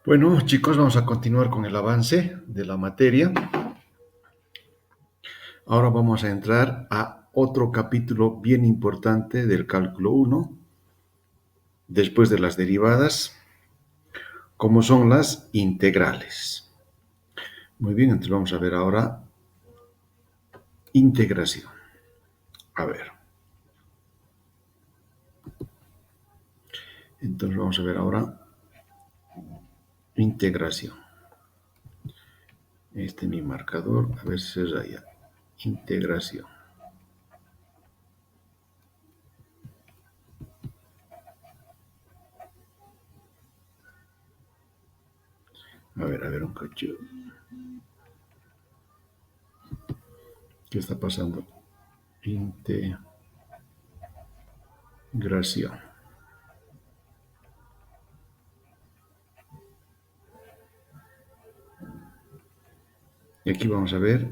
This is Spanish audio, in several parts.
Bueno, chicos, vamos a continuar con el avance de la materia. Ahora vamos a entrar a otro capítulo bien importante del cálculo 1, después de las derivadas, como son las integrales. Muy bien, entonces vamos a ver ahora integración. A ver. Entonces vamos a ver ahora integración. Este es mi marcador, a ver si se raya. Integración. A ver, un cacho. ¿Qué está pasando? Integración. Y aquí vamos a ver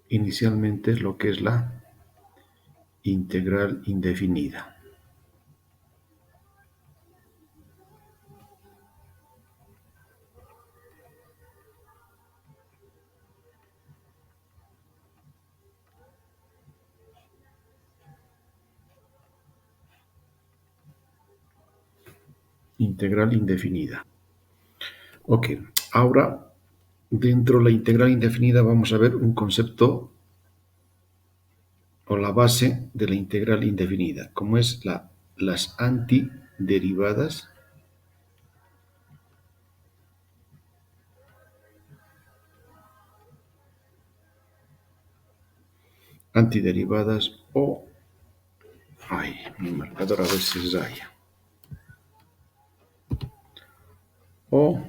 inicialmente lo que es la integral indefinida. Integral indefinida. Ok, ahora dentro de la integral indefinida vamos a ver un concepto o la base de la integral indefinida, como es las antiderivadas. Antiderivadas o... Ay, mi marcador a ver si raya. O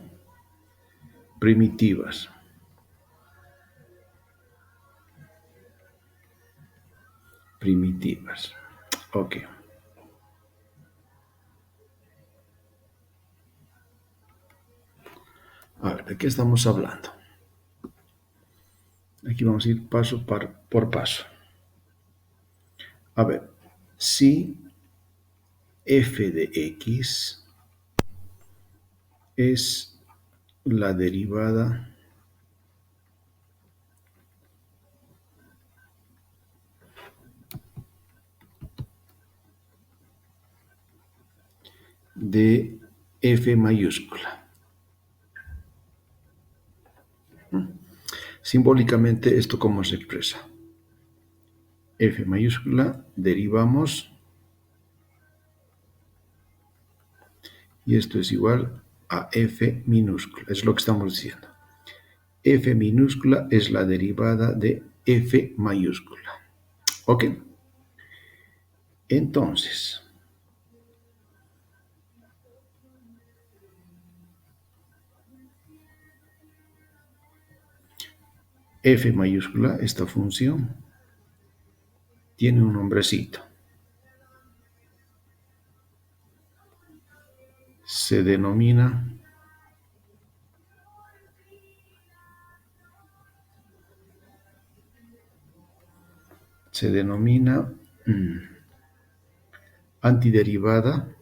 primitivas. Primitivas. Ok. A ver, ¿de qué estamos hablando? Aquí vamos a ir paso por paso. A ver, si f de x es la derivada de f mayúscula. Simbólicamente, ¿esto cómo se expresa? F mayúscula, derivamos, y esto es igual a F minúscula, es lo que estamos diciendo. F minúscula es la derivada de F mayúscula. ¿Ok? Entonces, F mayúscula, esta función, tiene un nombrecito. Se denomina antiderivada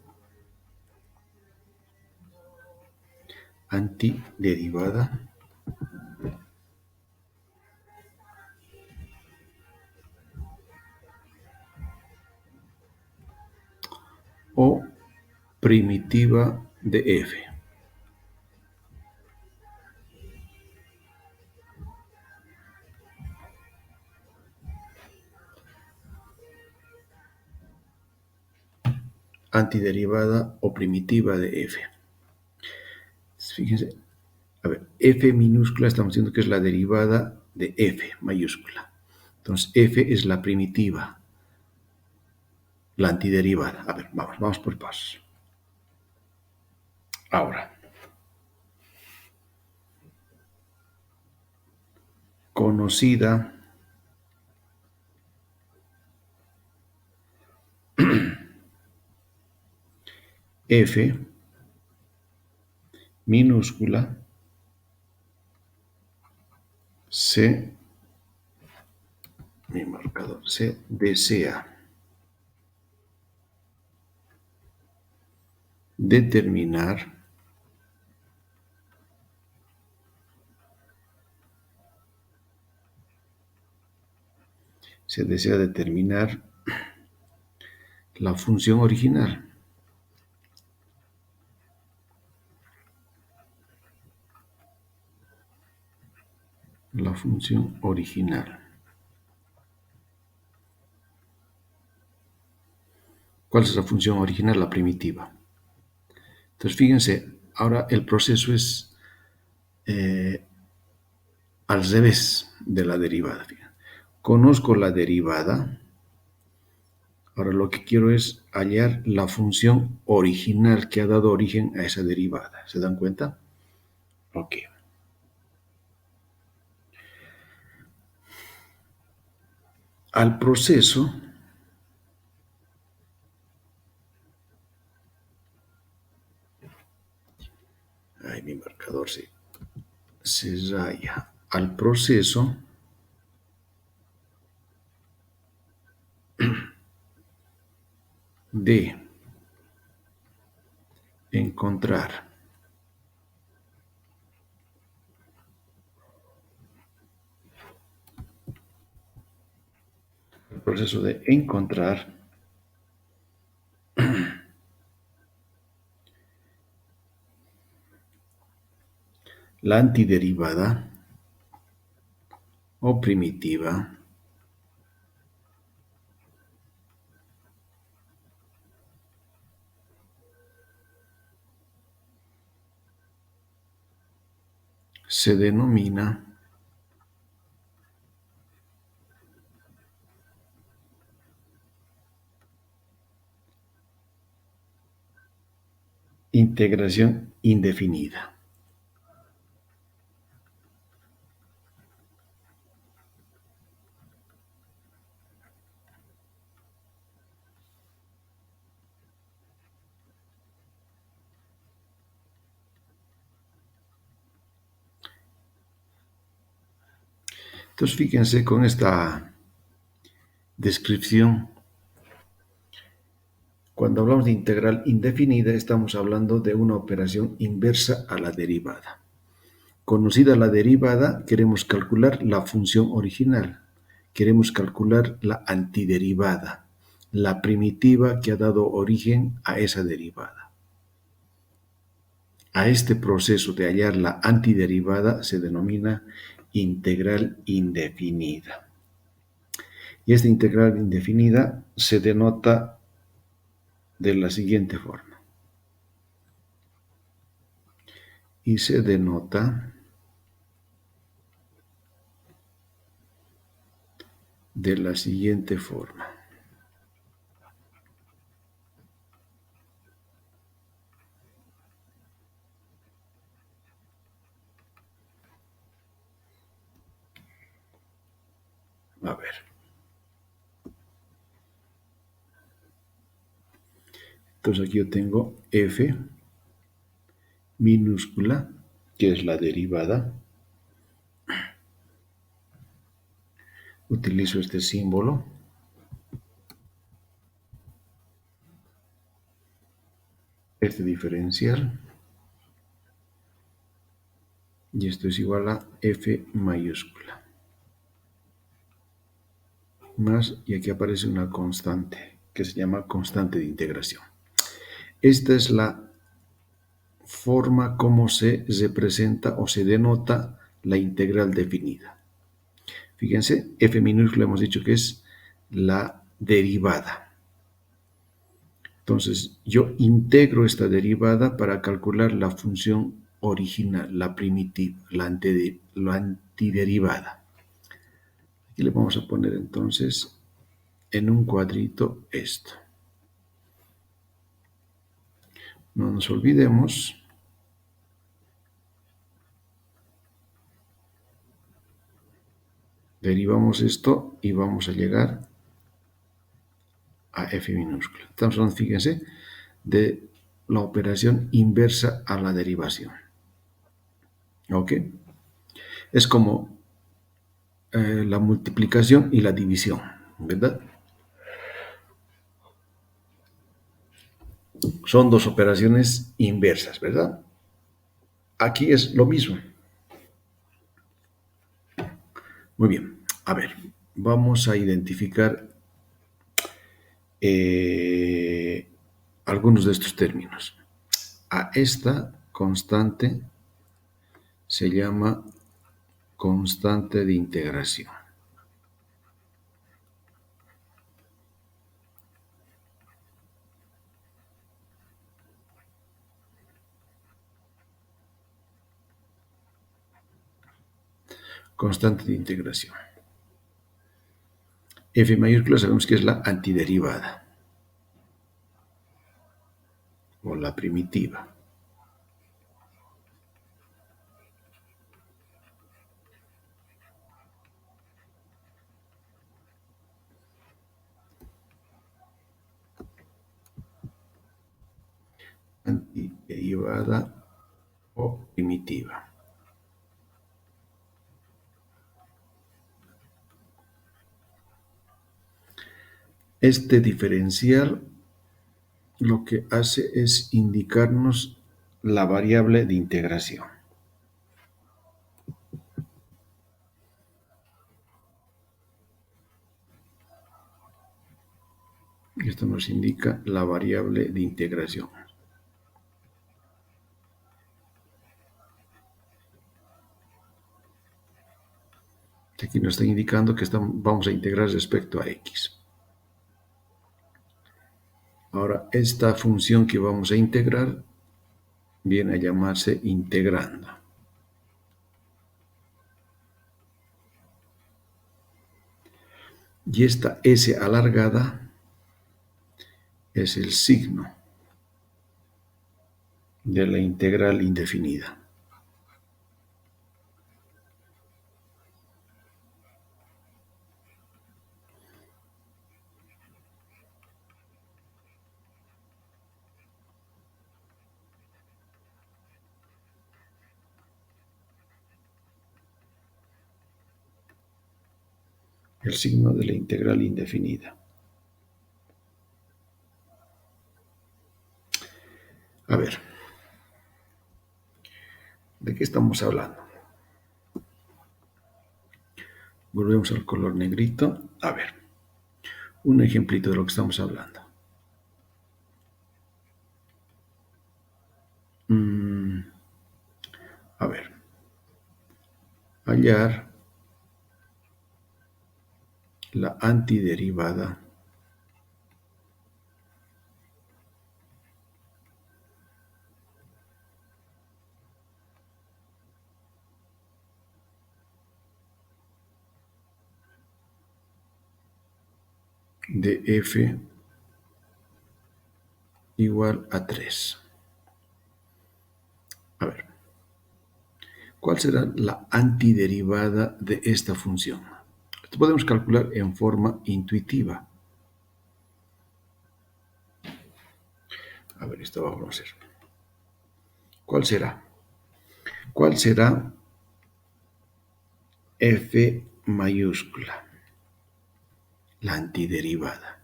o primitiva de f. Antiderivada o primitiva de f. Fíjense, a ver, f minúscula estamos diciendo que es la derivada de f mayúscula. Entonces, f es la primitiva, la antiderivada. A ver, vamos por pasos. Ahora, conocida f minúscula mi marcador, se desea determinar Se desea determinar la función original. La función original. ¿Cuál es la función original? La primitiva. Entonces, fíjense, ahora el proceso es al revés de la derivada. Fíjense. Conozco la derivada. Ahora lo que quiero es hallar la función original que ha dado origen a esa derivada. ¿Se dan cuenta? Ok. Al proceso ay, mi marcador se raya. Al proceso de encontrar el proceso de encontrar la antiderivada o primitiva se denomina integración indefinida. Entonces, fíjense con esta descripción. Cuando hablamos de integral indefinida, estamos hablando de una operación inversa a la derivada. Conocida la derivada, queremos calcular la función original. Queremos calcular la antiderivada, la primitiva que ha dado origen a esa derivada. A este proceso de hallar la antiderivada se denomina integral indefinida. Y esta integral indefinida se denota de la siguiente forma. Y se denota de la siguiente forma. A ver. Entonces aquí yo tengo f minúscula, que es la derivada. Utilizo este símbolo. Este diferencial. Y esto es igual a f mayúscula. Más, y aquí aparece una constante, que se llama constante de integración. Esta es la forma como se representa o se denota la integral definida. Fíjense, f minúscula hemos dicho que es la derivada. Entonces, yo integro esta derivada para calcular la función original, la primitiva, la antiderivada. Aquí le vamos a poner entonces en un cuadrito esto. No nos olvidemos derivamos esto y vamos a llegar a f minúscula. Estamos hablando, fíjense, de la operación inversa a la derivación. ¿Ok? Es como la multiplicación y la división, ¿verdad? Son dos operaciones inversas, ¿verdad? Aquí es lo mismo. Muy bien, a ver. vamos a identificar algunos de estos términos. A esta constante se llama constante de integración. Constante de integración. F mayúscula sabemos que es la antiderivada o la primitiva. Antiderivada o primitiva. Este diferencial lo que hace es indicarnos la variable de integración. Esto nos indica la variable de integración. Aquí nos está indicando que vamos a integrar respecto a x. Ahora, esta función que vamos a integrar viene a llamarse integrando. Y esta s alargada es el signo de la integral indefinida. El signo de la integral indefinida. A ver, ¿de qué estamos hablando? Volvemos al color negrito. A ver, un ejemplito de lo que estamos hablando. A ver, hallar la antiderivada de f igual a 3. A ver, ¿cuál será la antiderivada de esta función? Esto podemos calcular en forma intuitiva. A ver, esto vamos a hacer. ¿Cuál será? ¿Cuál será f mayúscula? La antiderivada.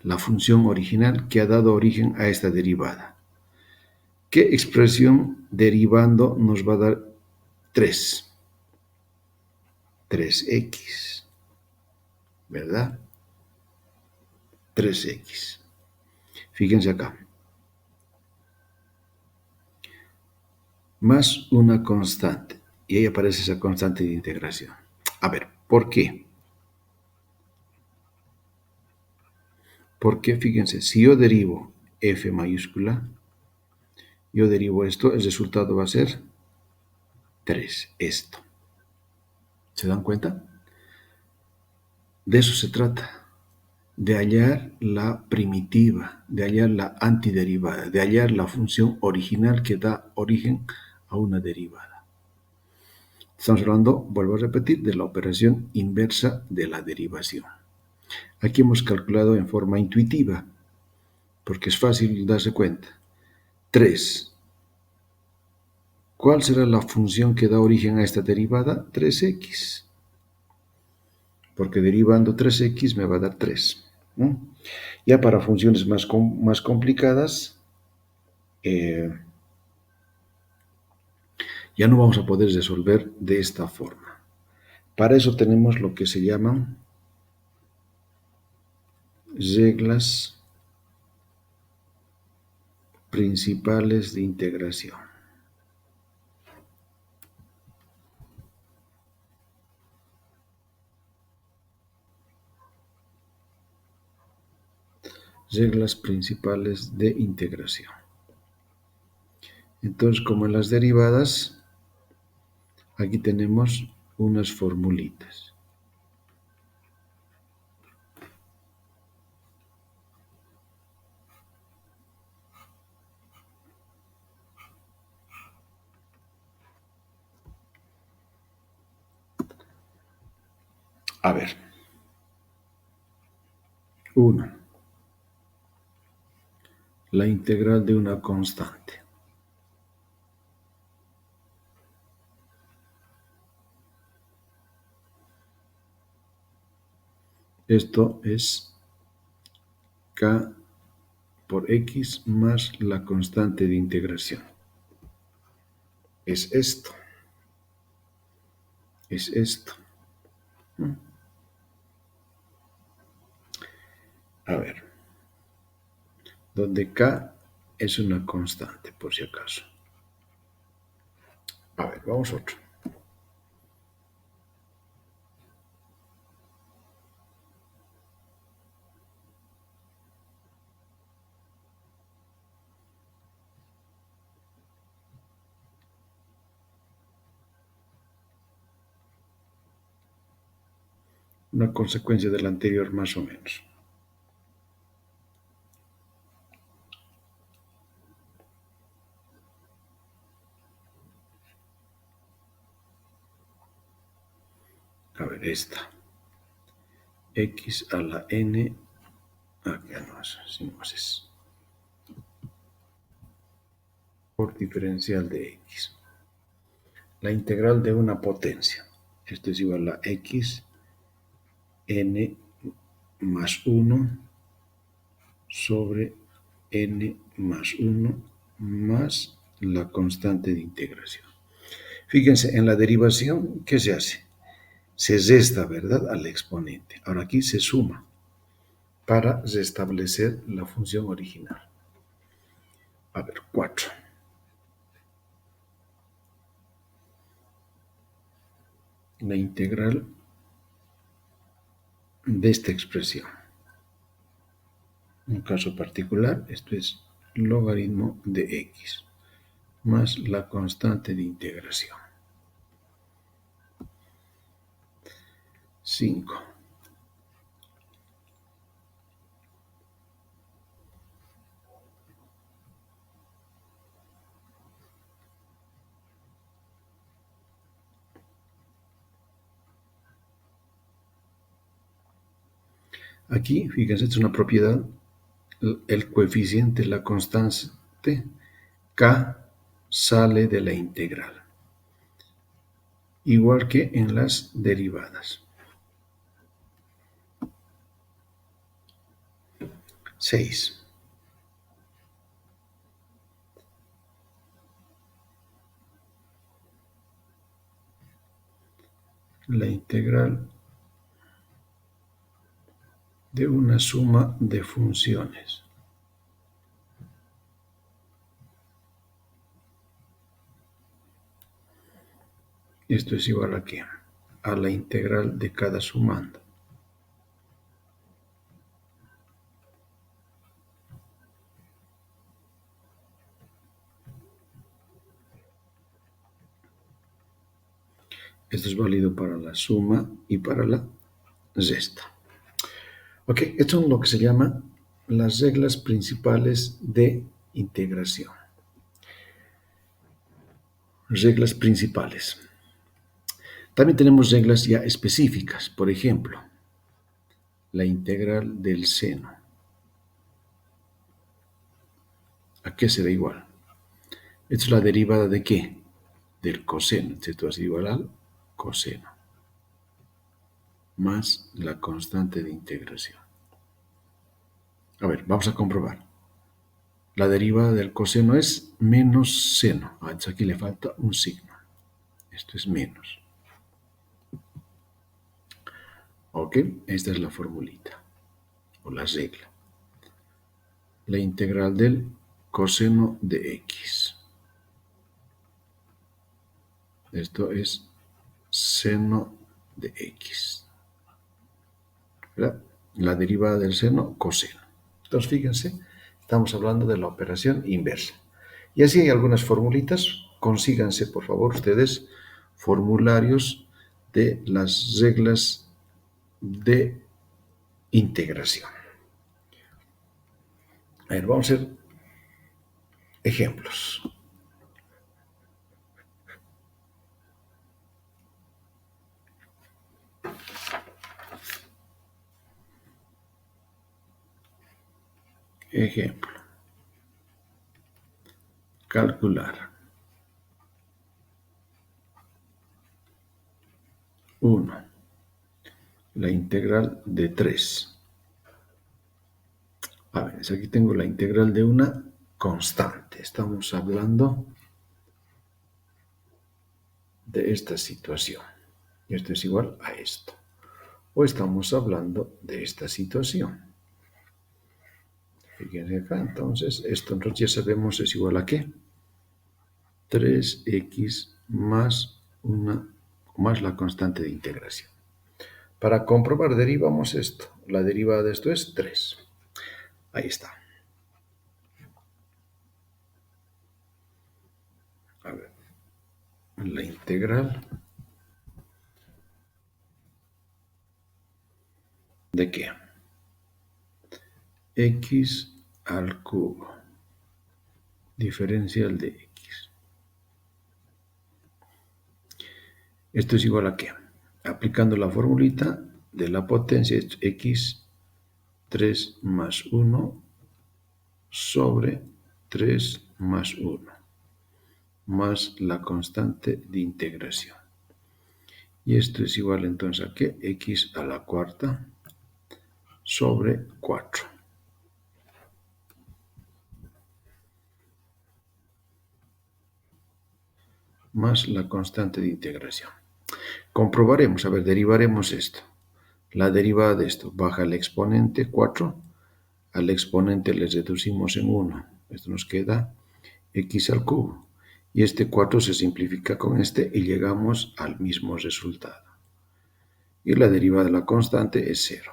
La función original que ha dado origen a esta derivada. ¿Qué expresión derivando nos va a dar 3? 3x, ¿verdad? 3x. Fíjense acá. Más una constante. Y ahí aparece esa constante de integración. A ver, ¿por qué? Porque, fíjense, si yo derivo f mayúscula, yo derivo esto, el resultado va a ser 3, esto. ¿Se dan cuenta? De eso se trata, de hallar la primitiva, de hallar la antiderivada, de hallar la función original que da origen a una derivada. Estamos hablando, vuelvo a repetir, de la operación inversa de la derivación. Aquí hemos calculado en forma intuitiva, porque es fácil darse cuenta. 3. ¿Cuál será la función que da origen a esta derivada? 3x. Porque derivando 3x me va a dar 3. Ya para funciones más complicadas, ya no vamos a poder resolver de esta forma. Para eso tenemos lo que se llaman reglas principales de integración. Reglas principales de integración. Entonces, como en las derivadas, aquí tenemos unas formulitas. A ver. 1. La integral de una constante. Esto es k por x más la constante de integración. Es esto. Es esto. A ver. Donde k es una constante, por si acaso. A ver, vamos a otro. Una consecuencia del anterior más o menos. A ver, esta. X a la n. Ya no es, sino es por diferencial de x. La integral de una potencia. Esto es igual a x n más 1 sobre n más 1 más la constante de integración. Fíjense, en la derivación, ¿qué se hace? Se resta, ¿verdad?, al exponente. Ahora aquí se suma para restablecer la función original. A ver, 4. La integral de esta expresión. En un caso particular, esto es logaritmo de x más la constante de integración. 5. Aquí, fíjense, esto es una propiedad, el coeficiente, la constante, k sale de la integral, igual que en las derivadas. 6. La integral de una suma de funciones. Esto es igual a ¿qué? A la integral de cada sumando. Esto es válido para la suma y para la resta. Ok, esto es lo que se llama las reglas principales de integración. Reglas principales. También tenemos reglas ya específicas. Por ejemplo, la integral del seno. ¿A qué será igual? Esto es la derivada ¿de qué? Del coseno. Esto va a ser igual al coseno más la constante de integración. A ver, vamos a comprobar. La derivada del coseno es menos seno. Entonces aquí le falta un signo. Esto es menos. Ok, esta es la formulita. o la regla. La integral del coseno de x. Esto es seno de x. ¿Verdad? La derivada del seno, coseno. Entonces, fíjense, estamos hablando de la operación inversa. Y así hay algunas formulitas. Consíganse, por favor, ustedes formularios de las reglas de integración. A ver, vamos a hacer ejemplos. Ejemplo. Calcular. 1. La integral de 3. A ver, aquí tengo la integral de una constante. Estamos hablando de esta situación. Esto es igual a esto. O estamos hablando de esta situación. Fíjense acá, entonces, esto nosotros ya sabemos es igual a ¿qué? 3x más la constante de integración. Para comprobar derivamos esto. La derivada de esto es 3. Ahí está. A ver. La integral ¿de qué? X al cubo. Diferencial de x. Esto es igual a ¿qué? Aplicando la formulita de la potencia es x 3 más 1 sobre 3 más 1 más la constante de integración. Y esto es igual entonces a ¿qué? X a la cuarta sobre 4. Más la constante de integración. Comprobaremos, a ver, derivaremos esto. La derivada de esto baja el exponente 4. Al exponente le reducimos en 1. Esto nos queda x al cubo. Y este 4 se simplifica con este y llegamos al mismo resultado. Y la derivada de la constante es 0.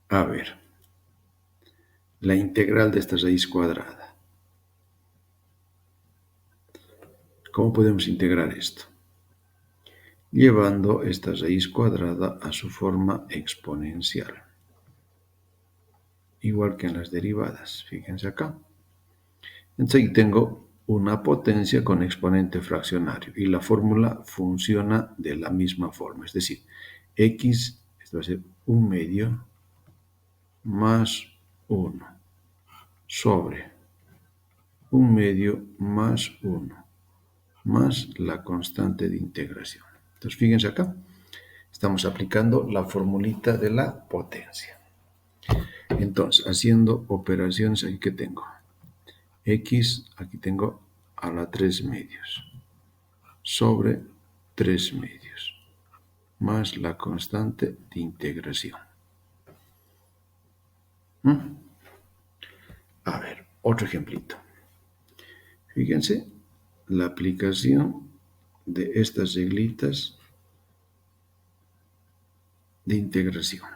A ver, la integral de esta raíz cuadrada. ¿Cómo podemos integrar esto? Llevando esta raíz cuadrada a su forma exponencial. Igual que en las derivadas, fíjense acá. Entonces aquí tengo una potencia con exponente fraccionario y la fórmula funciona de la misma forma. Es decir, x, esto va a ser 1/2 más 1 sobre 1/2 más 1 más la constante de integración. Entonces, fíjense acá, estamos aplicando la formulita de la potencia. Entonces, haciendo operaciones, aquí que tengo x, aquí tengo a la 3/2 sobre 3/2 más la constante de integración. A ver, otro ejemplito. Fíjense la aplicación de estas reglitas de integración.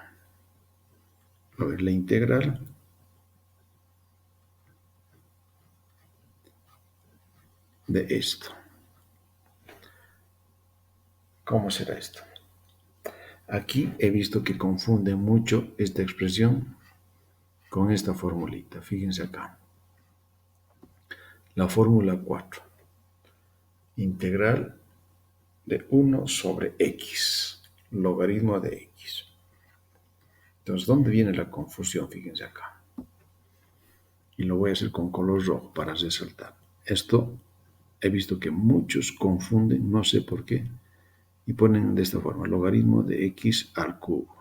A ver, la integral de esto. ¿Cómo será esto? Aquí he visto que confunde mucho esta expresión con esta formulita. Fíjense acá. La fórmula 4. Integral de 1 sobre x. Logaritmo de x. Entonces, ¿dónde viene la confusión? Fíjense acá. Y lo voy a hacer con color rojo para resaltar. Esto he visto que muchos confunden, no sé por qué, y ponen de esta forma, logaritmo de x al cubo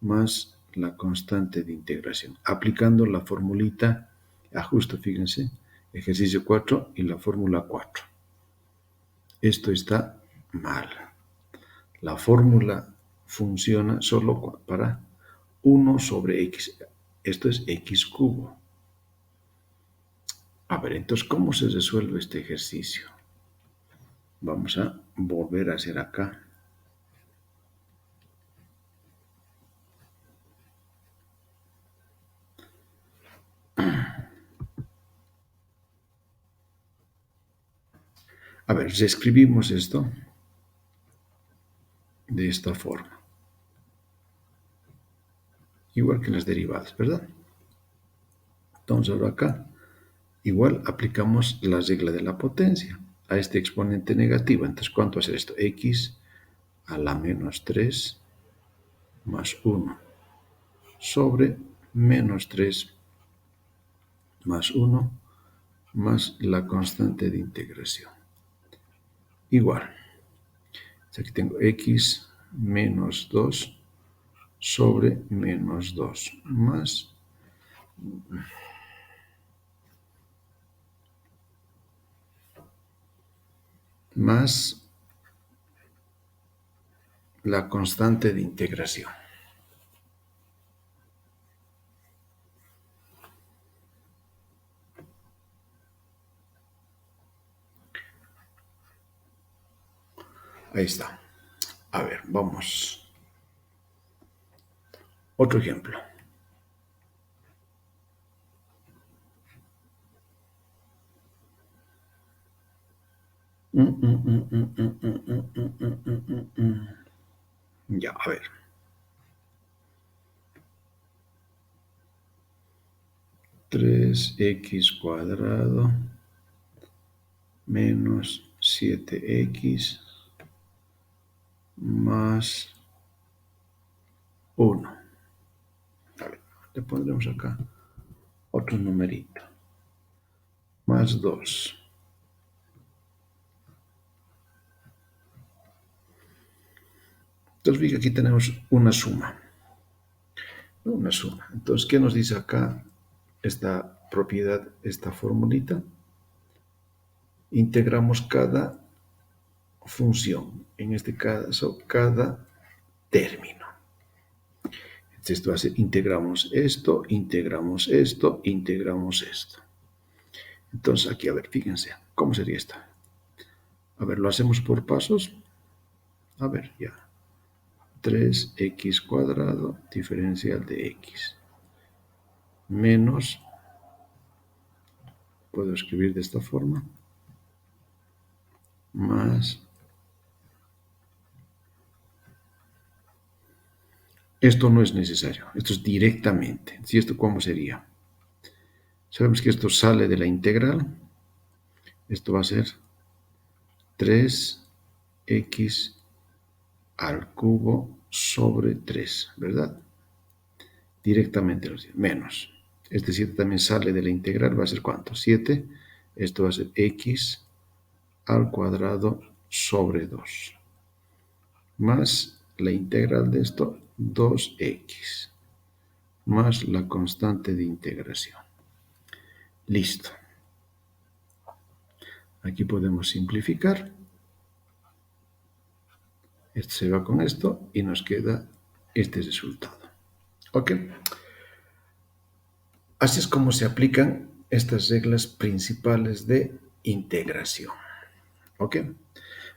más la constante de integración, aplicando la formulita ajuste, fíjense, ejercicio 4 y la fórmula 4. Esto está mal. La fórmula funciona solo para 1 sobre x. Esto es x cubo. A ver, entonces, ¿cómo se resuelve este ejercicio? Vamos a volver a hacer acá. A ver, reescribimos esto de esta forma. Igual que en las derivadas, ¿verdad? Entonces ahora acá, igual aplicamos la regla de la potencia a este exponente negativo. Entonces, ¿cuánto va a ser esto? X a la menos 3 más 1 sobre menos 3 más 1 más la constante de integración. Igual. Aquí tengo x menos 2 sobre menos 2 más la constante de integración. Ahí está. A ver, vamos. Otro ejemplo. Ya, a ver. 3x cuadrado menos 7x más 1. A ver, le pondremos acá otro numerito. Más 2. Entonces, fíjate, aquí tenemos una suma. Una suma. Entonces, ¿qué nos dice acá esta propiedad, esta formulita? Integramos cada función, en este caso, cada término. Entonces, esto hace, integramos esto, integramos esto, integramos esto. Entonces, aquí, a ver, fíjense, ¿cómo sería esto? A ver, ¿lo hacemos por pasos? A ver, ya. 3x cuadrado diferencial de x menos, puedo escribir de esta forma, más, esto no es necesario, esto es directamente. ¿Sí? ¿Esto cómo sería? Sabemos que esto sale de la integral, esto va a ser 3x al cubo sobre 3, ¿verdad? Directamente, menos. Este 7 también sale de la integral, va a ser ¿cuánto? 7. Esto va a ser x al cuadrado sobre 2. Más la integral de esto, 2x. Más la constante de integración. Listo. Aquí podemos simplificar. Esto se va con esto y nos queda este resultado. ¿Ok? Así es como se aplican estas reglas principales de integración. ¿Ok?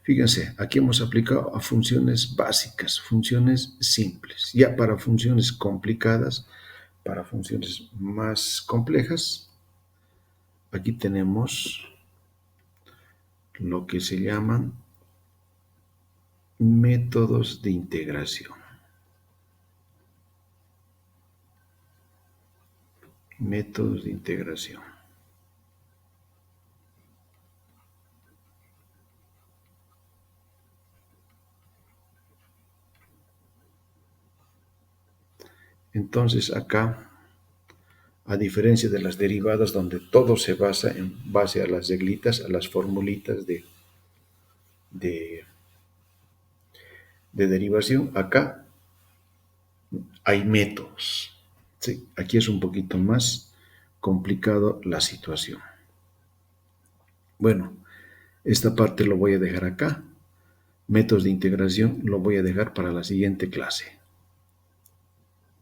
Fíjense, aquí hemos aplicado a funciones básicas, funciones simples. Ya para funciones complicadas, para funciones más complejas, aquí tenemos lo que se llaman métodos de integración. Métodos de integración. Entonces acá, a diferencia de las derivadas donde todo se basa en base a las reglitas, a las formulitas de derivación, acá hay métodos. Sí, aquí es un poquito más complicado la situación. Bueno, esta parte lo voy a dejar acá. Métodos de integración lo voy a dejar para la siguiente clase.